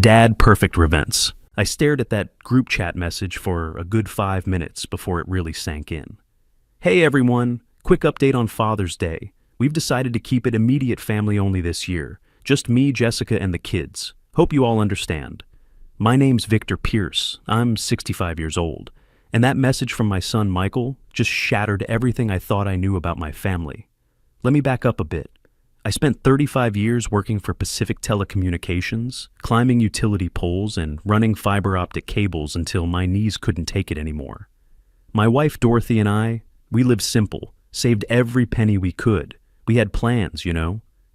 Dad perfect events. I stared at that group chat message for a good 5 minutes before it really sank in. Hey everyone, quick update on Father's Day. We've decided to keep it immediate family only this year. Just me, Jessica, and the kids. Hope you all understand. My name's Victor Pierce. I'm 65 years old. And that message from my son Michael just shattered everything I thought I knew about my family. Let me back up a bit. I spent 35 years working for Pacific Telecommunications, climbing utility poles and running fiber optic cables until my knees couldn't take it anymore. My wife Dorothy and I, we lived simple, saved every penny we could. We had plans,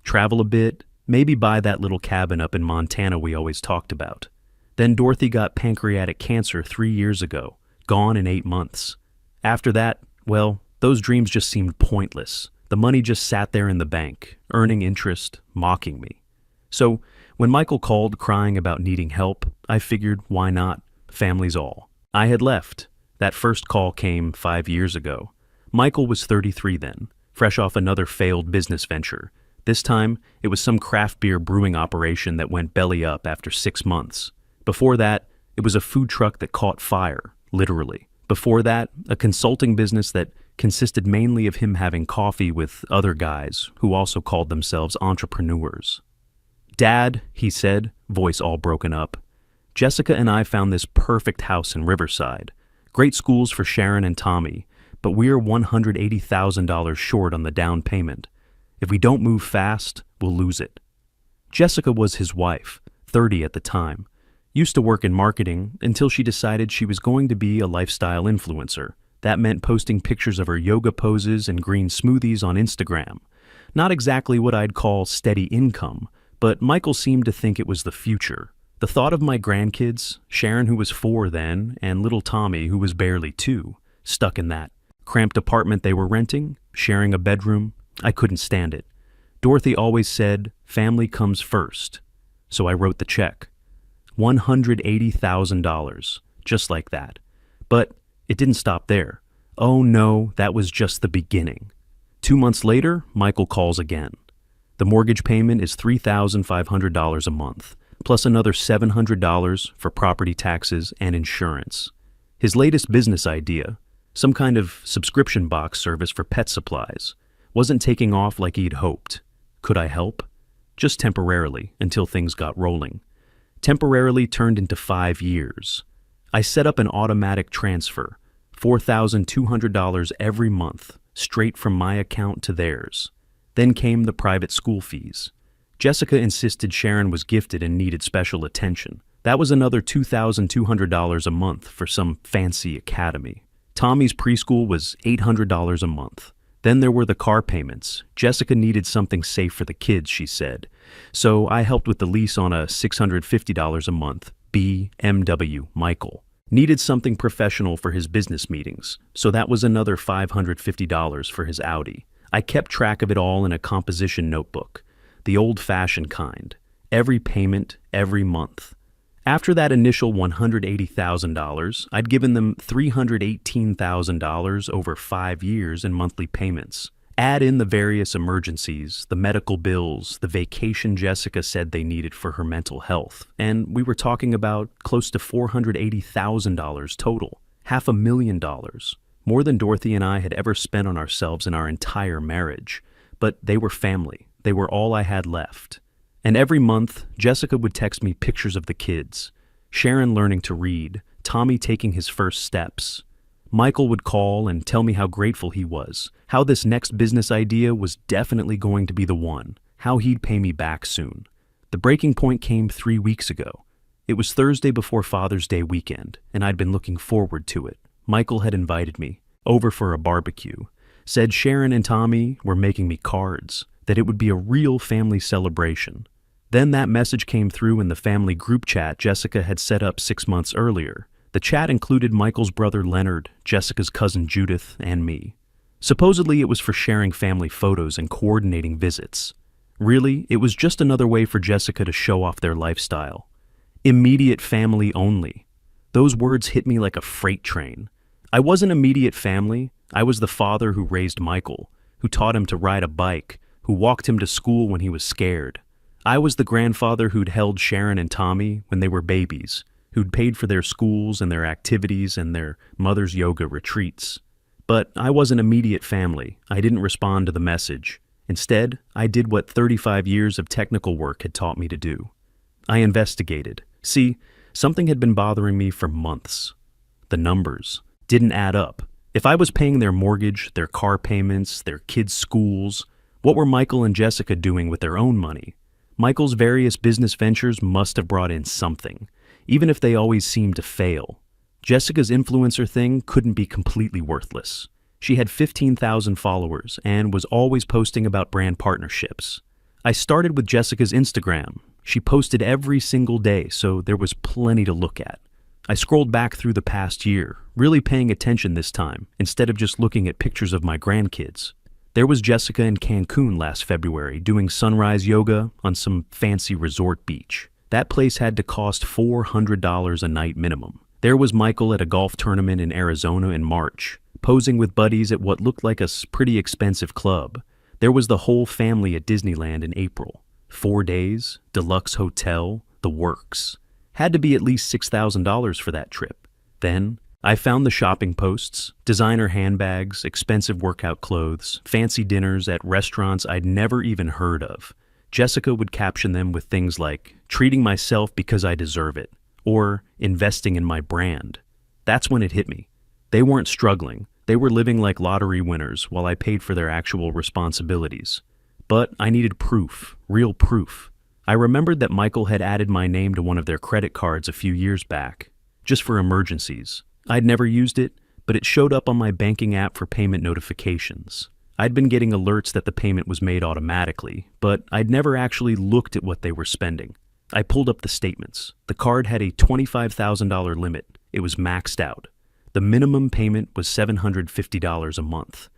travel a bit, maybe buy that little cabin up in Montana we always talked about. Then Dorothy got pancreatic cancer 3 years ago, gone in 8 months. After that, well, those dreams just seemed pointless. The money just sat there in the bank, earning interest, mocking me. So when Michael called crying about needing help, I figured, why not? Family's all. I had left. That first call came 5 years ago. Michael was 33 then, fresh off another failed business venture. This time, it was some craft beer brewing operation that went belly up after 6 months. Before that, it was a food truck that caught fire, literally. Before that, a consulting business that consisted mainly of him having coffee with other guys who also called themselves entrepreneurs. Dad, he said, voice all broken up. Jessica and I found this perfect house in Riverside. Great schools for Sharon and Tommy, but we're $180,000 short on the down payment. If we don't move fast, we'll lose it. Jessica was his wife, 30 at the time. Used to work in marketing until she decided she was going to be a lifestyle influencer. That meant posting pictures of her yoga poses and green smoothies on Instagram. Not exactly what I'd call steady income, but Michael seemed to think it was the future. The thought of my grandkids, Sharon who was 4 then, and little Tommy who was barely 2, stuck in that cramped apartment they were renting, sharing a bedroom, I couldn't stand it. Dorothy always said, family comes first. So I wrote the check. $180,000, just like that. But it didn't stop there. Oh no, that was just the beginning. 2 months later, Michael calls again. The mortgage payment is $3,500 a month, plus another $700 for property taxes and insurance. His latest business idea, some kind of subscription box service for pet supplies, wasn't taking off like he'd hoped. Could I help? Just temporarily, until things got rolling. Temporarily turned into 5 years. I set up an automatic transfer, $4,200 every month, straight from my account to theirs. Then came the private school fees. Jessica insisted Sharon was gifted and needed special attention. That was another $2,200 a month for some fancy academy. Tommy's preschool was $800 a month. Then there were the car payments. Jessica needed something safe for the kids, she said. So I helped with the lease on a $650 a month BMW Michael. Needed something professional for his business meetings, so that was another $550 for his Audi. I kept track of it all in a composition notebook, the old-fashioned kind. Every payment, every month. After that initial $180,000, I'd given them $318,000 over 5 years in monthly payments. Add in the various emergencies, the medical bills, the vacation Jessica said they needed for her mental health, and we were talking about close to $480,000 total, $500,000, more than Dorothy and I had ever spent on ourselves in our entire marriage. But they were family. They were all I had left. And every month, Jessica would text me pictures of the kids, Sharon learning to read, Tommy taking his first steps. Michael would call and tell me how grateful he was, how this next business idea was definitely going to be the one, how he'd pay me back soon. The breaking point came 3 weeks ago. It was Thursday before Father's Day weekend, and I'd been looking forward to it. Michael had invited me over for a barbecue, said Sharon and Tommy were making me cards, that it would be a real family celebration. Then that message came through in the family group chat Jessica had set up 6 months earlier. The chat included Michael's brother Leonard, Jessica's cousin Judith, and me. Supposedly it was for sharing family photos and coordinating visits. Really, it was just another way for Jessica to show off their lifestyle. Immediate family only. Those words hit me like a freight train. I wasn't immediate family. I was the father who raised Michael, who taught him to ride a bike, who walked him to school when he was scared. I was the grandfather who'd held Sharon and Tommy when they were babies, who'd paid for their schools and their activities and their mother's yoga retreats. But I wasn't immediate family. I didn't respond to the message. Instead, I did what 35 years of technical work had taught me to do. I investigated. See, something had been bothering me for months. The numbers didn't add up. If I was paying their mortgage, their car payments, their kids' schools, what were Michael and Jessica doing with their own money? Michael's various business ventures must have brought in something, even if they always seemed to fail. Jessica's influencer thing couldn't be completely worthless. She had 15,000 followers and was always posting about brand partnerships. I started with Jessica's Instagram. She posted every single day, so there was plenty to look at. I scrolled back through the past year, really paying attention this time, instead of just looking at pictures of my grandkids. There was Jessica in Cancun last February doing sunrise yoga on some fancy resort beach. That place had to cost $400 a night minimum. There was Michael at a golf tournament in Arizona in March, posing with buddies at what looked like a pretty expensive club. There was the whole family at Disneyland in April. 4 days, deluxe hotel, the works. Had to be at least $6,000 for that trip. Then, I found the shopping posts, designer handbags, expensive workout clothes, fancy dinners at restaurants I'd never even heard of. Jessica would caption them with things like, treating myself because I deserve it, or investing in my brand. That's when it hit me. They weren't struggling. They were living like lottery winners while I paid for their actual responsibilities. But I needed proof, real proof. I remembered that Michael had added my name to one of their credit cards a few years back, just for emergencies. I'd never used it, but it showed up on my banking app for payment notifications. I'd been getting alerts that the payment was made automatically, but I'd never actually looked at what they were spending. I pulled up the statements. The card had a $25,000 limit. It was maxed out. The minimum payment was $750 a month.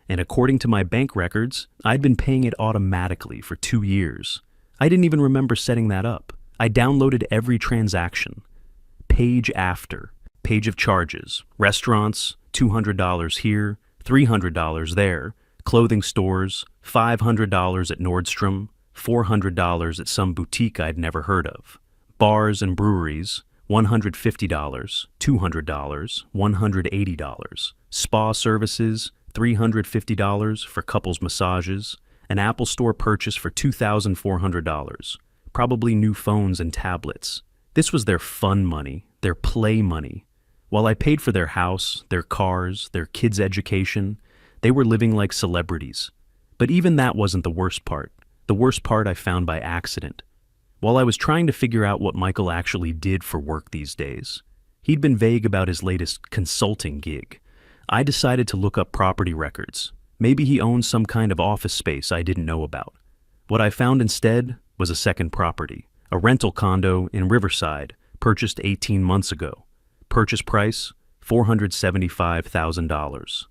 And according to my bank records, I'd been paying it automatically for 2 years. I didn't even remember setting that up. I downloaded every transaction. Page after. Page of charges. Restaurants, $200 here, $300 there. Clothing stores, $500 at Nordstrom, $400 at some boutique I'd never heard of. Bars and breweries, $150, $200, $180. Spa services, $350 for couples massages. An Apple Store purchase for $2,400. Probably new phones and tablets. This was their fun money, their play money. While I paid for their house, their cars, their kids' education, they were living like celebrities. But even that wasn't the worst part. The worst part I found by accident. While I was trying to figure out what Michael actually did for work these days, he'd been vague about his latest consulting gig. I decided to look up property records. Maybe he owned some kind of office space I didn't know about. What I found instead was a second property, a rental condo in Riverside, purchased 18 months ago. Purchase price, $475,000.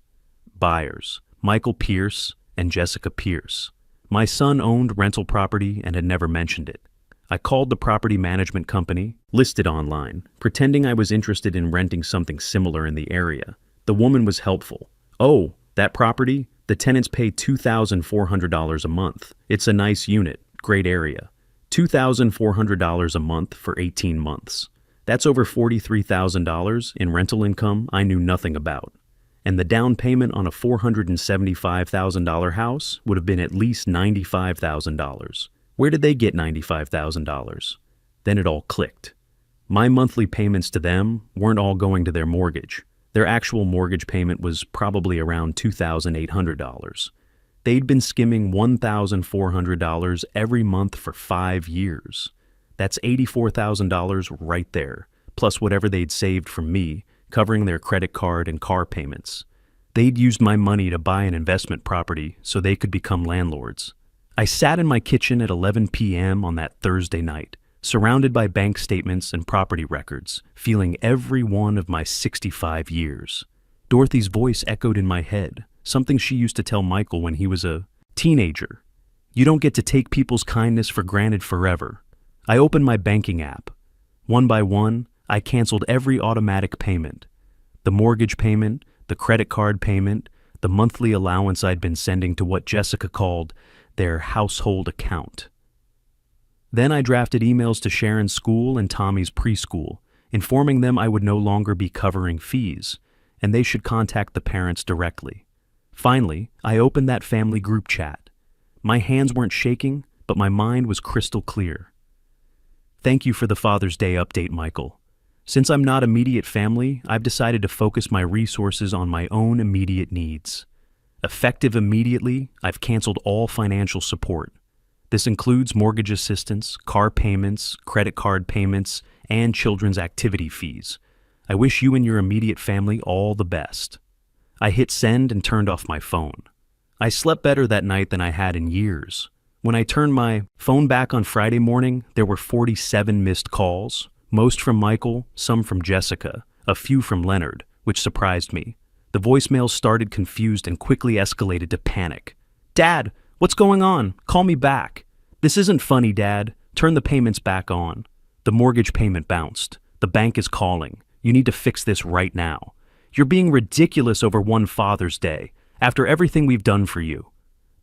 Buyers, Michael Pierce and Jessica Pierce. My son owned rental property and had never mentioned it. I called the property management company, listed online, pretending I was interested in renting something similar in the area. The woman was helpful. Oh, that property? The tenants pay $2,400 a month. It's a nice unit, great area. $2,400 a month for 18 months. That's over $43,000 in rental income I knew nothing about. And the down payment on a $475,000 house would have been at least $95,000. Where did they get $95,000? Then it all clicked. My monthly payments to them weren't all going to their mortgage. Their actual mortgage payment was probably around $2,800. They'd been skimming $1,400 every month for 5 years. That's $84,000 right there, plus whatever they'd saved from me, covering their credit card and car payments. They'd used my money to buy an investment property so they could become landlords. I sat in my kitchen at 11 p.m. on that Thursday night, surrounded by bank statements and property records, feeling every one of my 65 years. Dorothy's voice echoed in my head, something she used to tell Michael when he was a teenager. You don't get to take people's kindness for granted forever. I opened my banking app. One by one, I canceled every automatic payment. The mortgage payment, the credit card payment, the monthly allowance I'd been sending to what Jessica called their household account. Then I drafted emails to Sharon's school and Tommy's preschool, informing them I would no longer be covering fees, and they should contact the parents directly. Finally, I opened that family group chat. My hands weren't shaking, but my mind was crystal clear. Thank you for the Father's Day update, Michael. Since I'm not immediate family, I've decided to focus my resources on my own immediate needs. Effective immediately, I've canceled all financial support. This includes mortgage assistance, car payments, credit card payments, and children's activity fees. I wish you and your immediate family all the best. I hit send and turned off my phone. I slept better that night than I had in years. When I turned my phone back on Friday morning, there were 47 missed calls, most from Michael, some from Jessica, a few from Leonard, which surprised me. The voicemails started confused and quickly escalated to panic. Dad, what's going on? Call me back. This isn't funny, Dad. Turn the payments back on. The mortgage payment bounced. The bank is calling. You need to fix this right now. You're being ridiculous over one Father's Day, after everything we've done for you.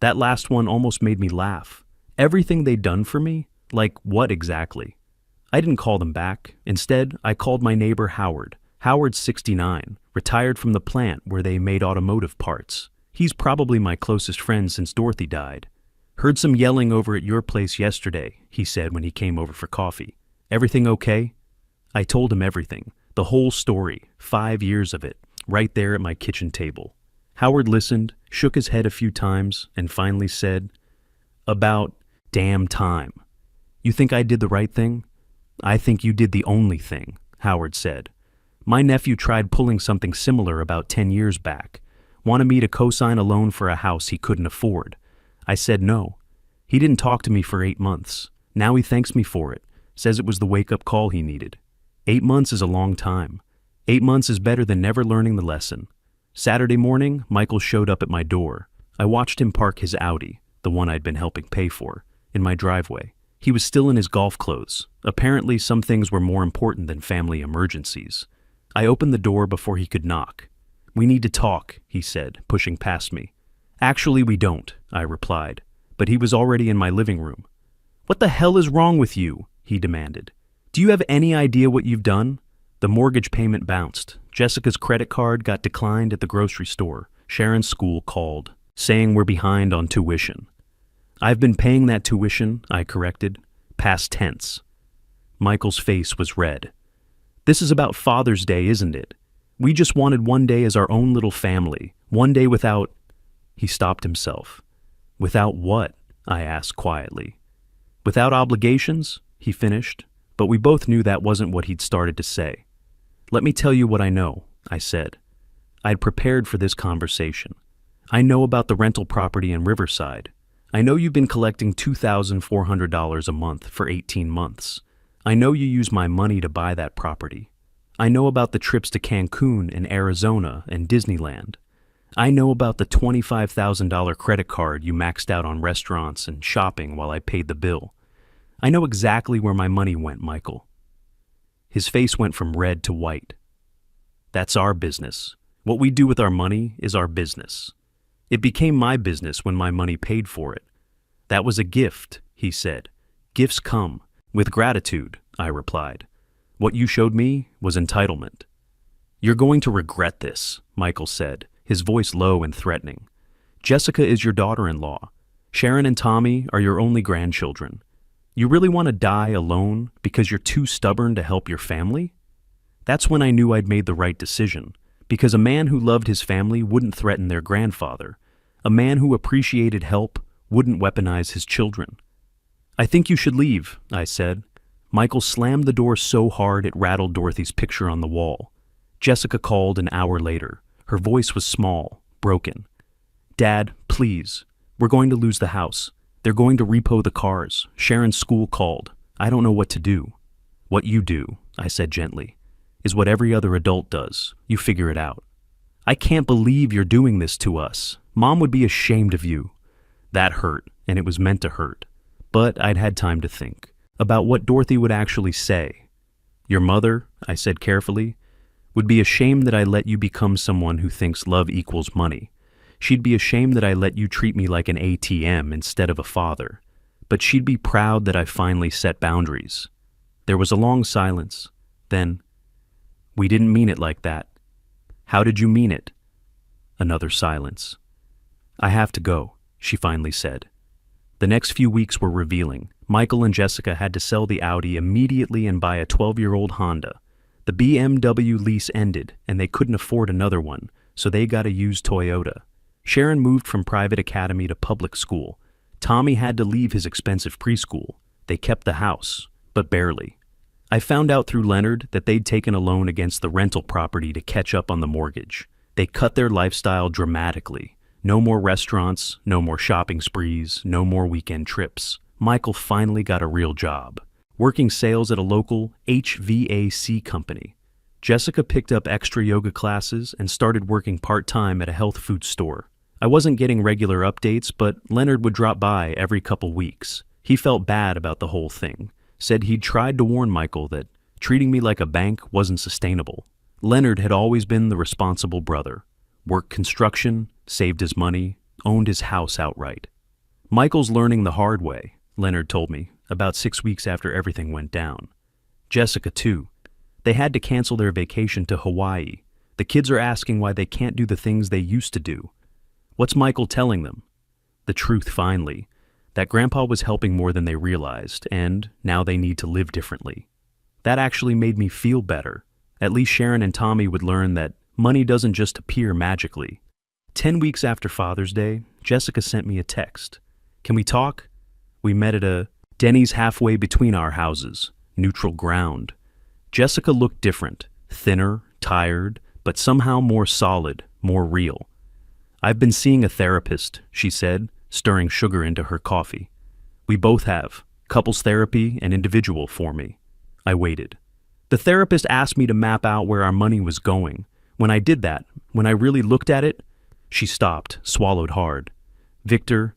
That last one almost made me laugh. Everything they'd done for me? Like what exactly? I didn't call them back. Instead, I called my neighbor Howard. Howard's 69, retired from the plant where they made automotive parts. He's probably my closest friend since Dorothy died. Heard some yelling over at your place yesterday, he said when he came over for coffee. Everything okay? I told him everything, the whole story, 5 years of it, right there at my kitchen table. Howard listened, shook his head a few times, and finally said, About damn time. You think I did the right thing? I think you did the only thing, Howard said. My nephew tried pulling something similar about 10 years back. Wanted me to co-sign a loan for a house he couldn't afford. I said no. He didn't talk to me for 8 months. Now he thanks me for it. Says it was the wake-up call he needed. 8 months is a long time. 8 months is better than never learning the lesson. Saturday morning, Michael showed up at my door. I watched him park his Audi, the one I'd been helping pay for, in my driveway. He was still in his golf clothes. Apparently, some things were more important than family emergencies. I opened the door before he could knock. We need to talk, he said, pushing past me. Actually, we don't, I replied, but he was already in my living room. What the hell is wrong with you? He demanded. Do you have any idea what you've done? The mortgage payment bounced. Jessica's credit card got declined at the grocery store. Sharon's school called, saying we're behind on tuition. I've been paying that tuition, I corrected. Past tense. Michael's face was red. This is about Father's Day, isn't it? We just wanted one day as our own little family. One day without... He stopped himself. Without what? I asked quietly. Without obligations, he finished, but we both knew that wasn't what he'd started to say. Let me tell you what I know, I said. I'd prepared for this conversation. I know about the rental property in Riverside. I know you've been collecting $2,400 a month for 18 months. I know you use my money to buy that property. I know about the trips to Cancun and Arizona and Disneyland. I know about the $25,000 credit card you maxed out on restaurants and shopping while I paid the bill. I know exactly where my money went, Michael. His face went from red to white. That's our business. What we do with our money is our business. It became my business when my money paid for it. That was a gift, he said. Gifts come with gratitude, I replied. What you showed me was entitlement. You're going to regret this, Michael said, his voice low and threatening. Jessica is your daughter-in-law. Sharon and Tommy are your only grandchildren. You really want to die alone because you're too stubborn to help your family? That's when I knew I'd made the right decision, because a man who loved his family wouldn't threaten their grandfather. A man who appreciated help wouldn't weaponize his children. I think you should leave, I said. Michael slammed the door so hard it rattled Dorothy's picture on the wall. Jessica called an hour later. Her voice was small, broken. Dad, please. We're going to lose the house. They're going to repo the cars. Sharon's school called. I don't know what to do. What you do, I said gently, is what every other adult does. You figure it out. I can't believe you're doing this to us. Mom would be ashamed of you. That hurt, and it was meant to hurt. But I'd had time to think about what Dorothy would actually say. Your mother, I said carefully, would be ashamed that I let you become someone who thinks love equals money. She'd be ashamed that I let you treat me like an ATM instead of a father. but she'd be proud that I finally set boundaries. There was a long silence. Then, "We didn't mean it like that." "How did you mean it?" Another silence. "I have to go," she finally said. The next few weeks were revealing. Michael and Jessica had to sell the Audi immediately and buy a 12-year-old Honda. The BMW lease ended, and they couldn't afford another one, so they got a used Toyota. Sharon moved from private academy to public school. Tommy had to leave his expensive preschool. They kept the house, but barely. I found out through Leonard that they'd taken a loan against the rental property to catch up on the mortgage. They cut their lifestyle dramatically. No more restaurants, no more shopping sprees, no more weekend trips. Michael finally got a real job, working sales at a local HVAC company. Jessica picked up extra yoga classes and started working part-time at a health food store. I wasn't getting regular updates, but Leonard would drop by every couple weeks. He felt bad about the whole thing, said he'd tried to warn Michael that treating me like a bank wasn't sustainable. Leonard had always been the responsible brother. Worked construction, saved his money, owned his house outright. Michael's learning the hard way, Leonard told me, about 6 weeks after everything went down. Jessica, too. They had to cancel their vacation to Hawaii. The kids are asking why they can't do the things they used to do. What's Michael telling them? The truth, finally. That Grandpa was helping more than they realized, and now they need to live differently. That actually made me feel better. At least Sharon and Tommy would learn that money doesn't just appear magically. 10 weeks after Father's Day, Jessica sent me a text. "Can we talk?" We met at a Denny's halfway between our houses, neutral ground. Jessica looked different, thinner, tired, but somehow more solid, more real. "I've been seeing a therapist," she said, stirring sugar into her coffee. "We both have. Couples therapy and individual for me." I waited. The therapist asked me to map out where our money was going. When I did that, when I really looked at it, she stopped, swallowed hard. "Victor,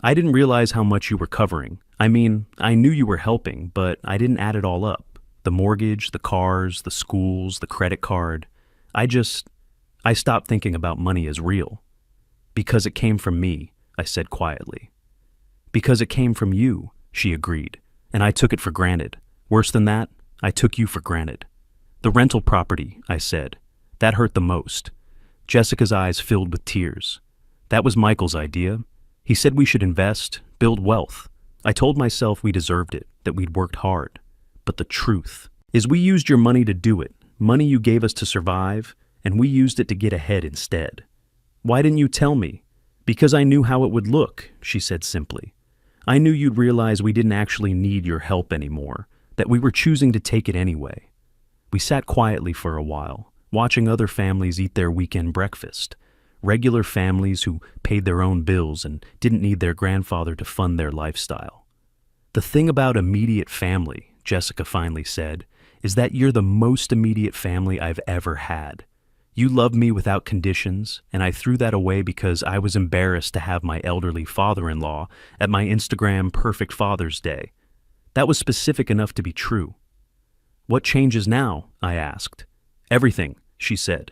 I didn't realize how much you were covering. I mean, I knew you were helping, but I didn't add it all up. The mortgage, the cars, the schools, the credit card. I stopped thinking about money as real. Because it came from me," I said quietly. "Because it came from you," she agreed, "and I took it for granted. Worse than that, I took you for granted." "The rental property," I said. "That hurt the most." Jessica's eyes filled with tears. "That was Michael's idea. He said we should invest, build wealth. I told myself we deserved it, that we'd worked hard. But the truth is we used your money to do it, money you gave us to survive, and we used it to get ahead instead." "Why didn't you tell me?" "Because I knew how it would look," she said simply. "I knew you'd realize we didn't actually need your help anymore, that we were choosing to take it anyway." We sat quietly for a while, watching other families eat their weekend breakfast. Regular families who paid their own bills and didn't need their grandfather to fund their lifestyle. "The thing about immediate family," Jessica finally said, "is that you're the most immediate family I've ever had. You loved me without conditions, and I threw that away because I was embarrassed to have my elderly father-in-law at my Instagram Perfect Father's Day. That was specific enough to be true." "What changes now?" I asked. "Everything," she said.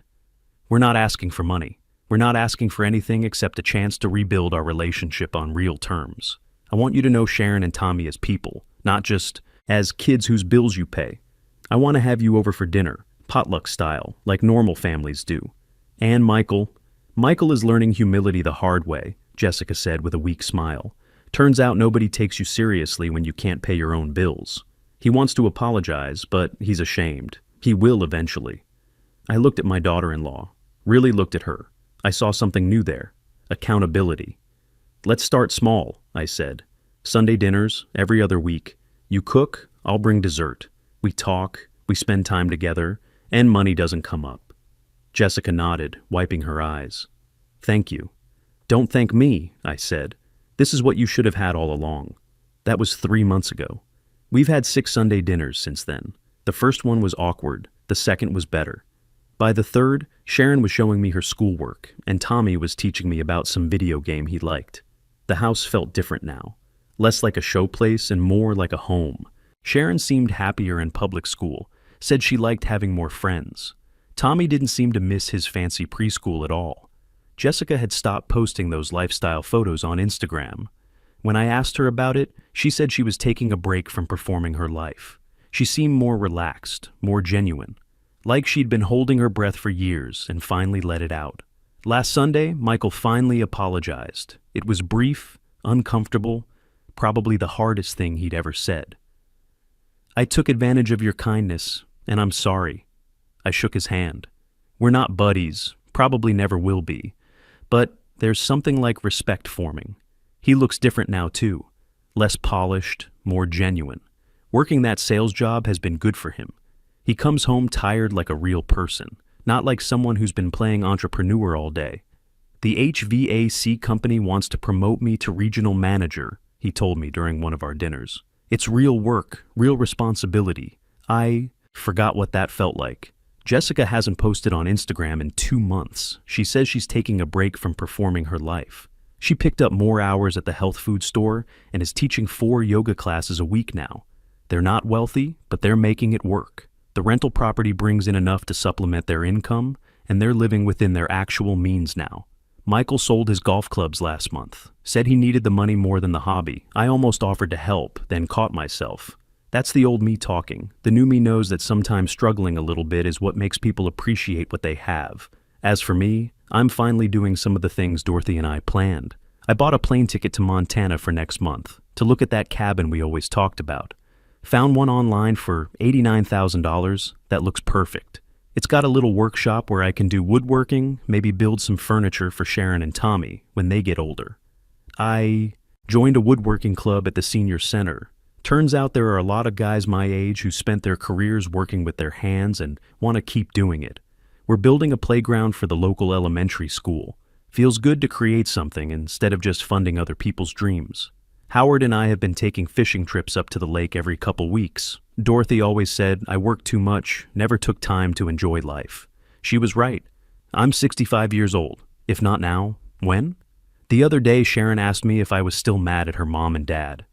"We're not asking for money. We're not asking for anything except a chance to rebuild our relationship on real terms. I want you to know Sharon and Tommy as people, not just as kids whose bills you pay. I want to have you over for dinner, potluck style, like normal families do. And Michael is learning humility the hard way," Jessica said with a weak smile. "Turns out nobody takes you seriously when you can't pay your own bills. He wants to apologize, but he's ashamed. He will eventually." I looked at my daughter-in-law, really looked at her. I saw something new there. Accountability. "Let's start small," I said. "Sunday dinners, every other week. You cook, I'll bring dessert. We talk, we spend time together, and money doesn't come up." Jessica nodded, wiping her eyes. "Thank you." "Don't thank me," I said. "This is what you should have had all along." That was 3 months ago. We've had 6 Sunday dinners since then. The first one was awkward, the second was better. By the third, Sharon was showing me her schoolwork, and Tommy was teaching me about some video game he liked. The house felt different now, less like a showplace and more like a home. Sharon seemed happier in public school, said she liked having more friends. Tommy didn't seem to miss his fancy preschool at all. Jessica had stopped posting those lifestyle photos on Instagram. When I asked her about it, she said she was taking a break from performing her life. She seemed more relaxed, more genuine, like she'd been holding her breath for years and finally let it out. Last Sunday, Michael finally apologized. It was brief, uncomfortable, probably the hardest thing he'd ever said. "I took advantage of your kindness, and I'm sorry." I shook his hand. "We're not buddies, probably never will be, but there's something like respect forming." He looks different now too, less polished, more genuine. Working that sales job has been good for him. He comes home tired like a real person, not like someone who's been playing entrepreneur all day. "The HVAC company wants to promote me to regional manager," he told me during one of our dinners. "It's real work, real responsibility." I forgot what that felt like. Jessica hasn't posted on Instagram in 2 months. She says she's taking a break from performing her life. She picked up more hours at the health food store and is teaching 4 yoga classes a week now. They're not wealthy, but they're making it work. The rental property brings in enough to supplement their income, and they're living within their actual means now. Michael sold his golf clubs last month, said he needed the money more than the hobby. I almost offered to help, then caught myself. That's the old me talking. The new me knows that sometimes struggling a little bit is what makes people appreciate what they have. As for me, I'm finally doing some of the things Dorothy and I planned. I bought a plane ticket to Montana for next month to look at that cabin we always talked about. Found one online for $89,000 that looks perfect. It's got a little workshop where I can do woodworking, maybe build some furniture for Sharon and Tommy when they get older. I joined a woodworking club at the senior center. Turns out there are a lot of guys my age who spent their careers working with their hands and want to keep doing it. We're building a playground for the local elementary school. Feels good to create something instead of just funding other people's dreams. Howard and I have been taking fishing trips up to the lake every couple weeks. Dorothy always said I worked too much, never took time to enjoy life. She was right. I'm 65 years old. If not now, when? The other day, Sharon asked me if I was still mad at her mom and dad.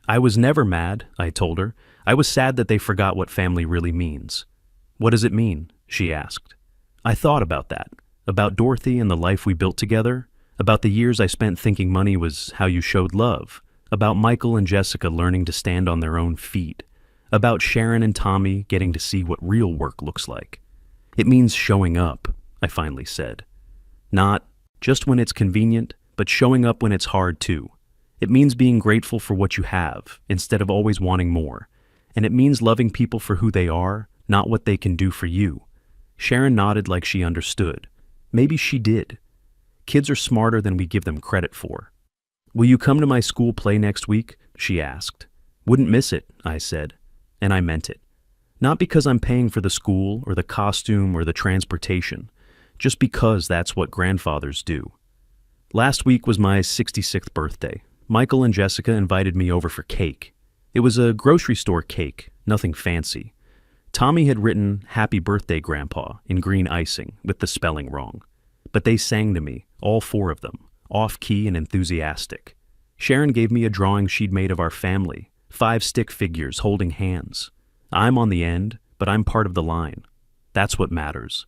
I was never mad, I told her. I was sad that they forgot what family really means. "What does it mean?" she asked. I thought about that, about Dorothy and the life we built together, about the years I spent thinking money was how you showed love, about Michael and Jessica learning to stand on their own feet, about Sharon and Tommy getting to see what real work looks like. "It means showing up," I finally said. "Not just when it's convenient, but showing up when it's hard too. It means being grateful for what you have, instead of always wanting more. And it means loving people for who they are, not what they can do for you." Sharon nodded like she understood. Maybe she did. Kids are smarter than we give them credit for. "Will you come to my school play next week?" she asked. "Wouldn't miss it," I said. And I meant it. Not because I'm paying for the school or the costume or the transportation, just because that's what grandfathers do. Last week was my 66th birthday. Michael and Jessica invited me over for cake. It was a grocery store cake, nothing fancy. Tommy had written "Happy Birthday, Grandpa" in green icing with the spelling wrong. But they sang to me, all 4 of them, off-key and enthusiastic. Sharon gave me a drawing she'd made of our family, 5 stick figures holding hands. I'm on the end, but I'm part of the line. That's what matters.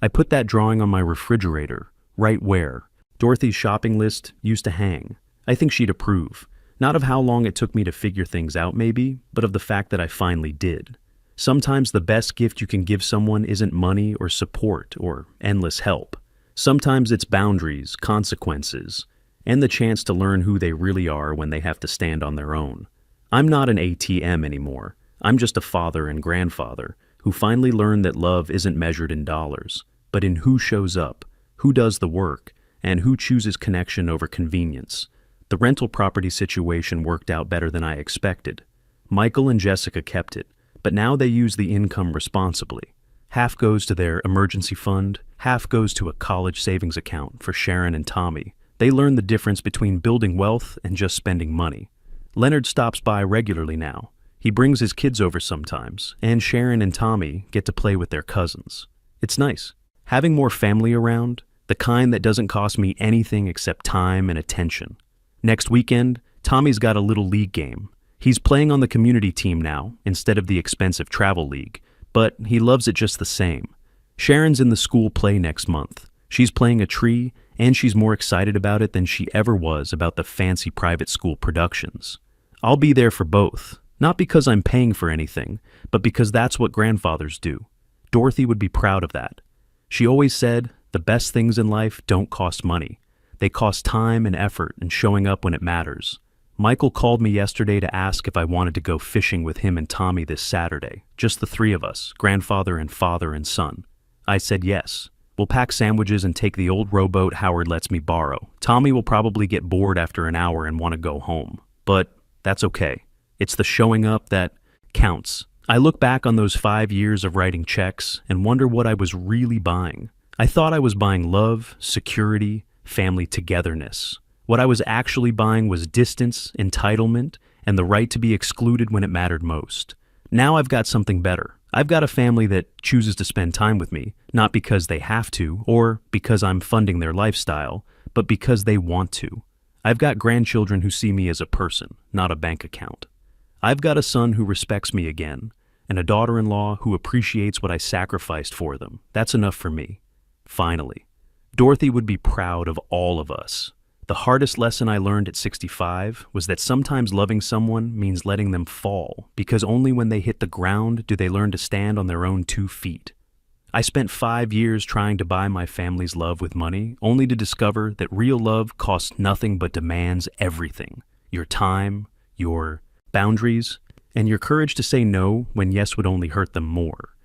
I put that drawing on my refrigerator, right where Dorothy's shopping list used to hang. I think she'd approve, not of how long it took me to figure things out maybe, but of the fact that I finally did. Sometimes the best gift you can give someone isn't money or support or endless help. Sometimes it's boundaries, consequences, and the chance to learn who they really are when they have to stand on their own. I'm not an ATM anymore. I'm just a father and grandfather who finally learned that love isn't measured in dollars, but in who shows up, who does the work, and who chooses connection over convenience. The rental property situation worked out better than I expected. Michael and Jessica kept it, but now they use the income responsibly. Half goes to their emergency fund, half goes to a college savings account for Sharon and Tommy. They learn the difference between building wealth and just spending money. Leonard stops by regularly now. He brings his kids over sometimes, and Sharon and Tommy get to play with their cousins. It's nice. Having more family around, the kind that doesn't cost me anything except time and attention. Next weekend, Tommy's got a little league game. He's playing on the community team now, instead of the expensive travel league, but he loves it just the same. Sharon's in the school play next month. She's playing a tree, and she's more excited about it than she ever was about the fancy private school productions. I'll be there for both, not because I'm paying for anything, but because that's what grandfathers do. Dorothy would be proud of that. She always said, the best things in life don't cost money. They cost time and effort and showing up when it matters. Michael called me yesterday to ask if I wanted to go fishing with him and Tommy this Saturday, just the three of us, grandfather and father and son. I said yes. We'll pack sandwiches and take the old rowboat Howard lets me borrow. Tommy will probably get bored after an hour and want to go home. But that's okay. It's the showing up that counts. I look back on those 5 years of writing checks and wonder what I was really buying. I thought I was buying love, security, family togetherness. What I was actually buying was distance, entitlement, and the right to be excluded when it mattered most. Now I've got something better. I've got a family that chooses to spend time with me, not because they have to or because I'm funding their lifestyle, but because they want to. I've got grandchildren who see me as a person, not a bank account. I've got a son who respects me again, and a daughter-in-law who appreciates what I sacrificed for them. That's enough for me. Finally. Dorothy would be proud of all of us. The hardest lesson I learned at 65 was that sometimes loving someone means letting them fall, because only when they hit the ground do they learn to stand on their own 2 feet. I spent 5 years trying to buy my family's love with money, only to discover that real love costs nothing but demands everything. Your time, your boundaries, and your courage to say no when yes would only hurt them more.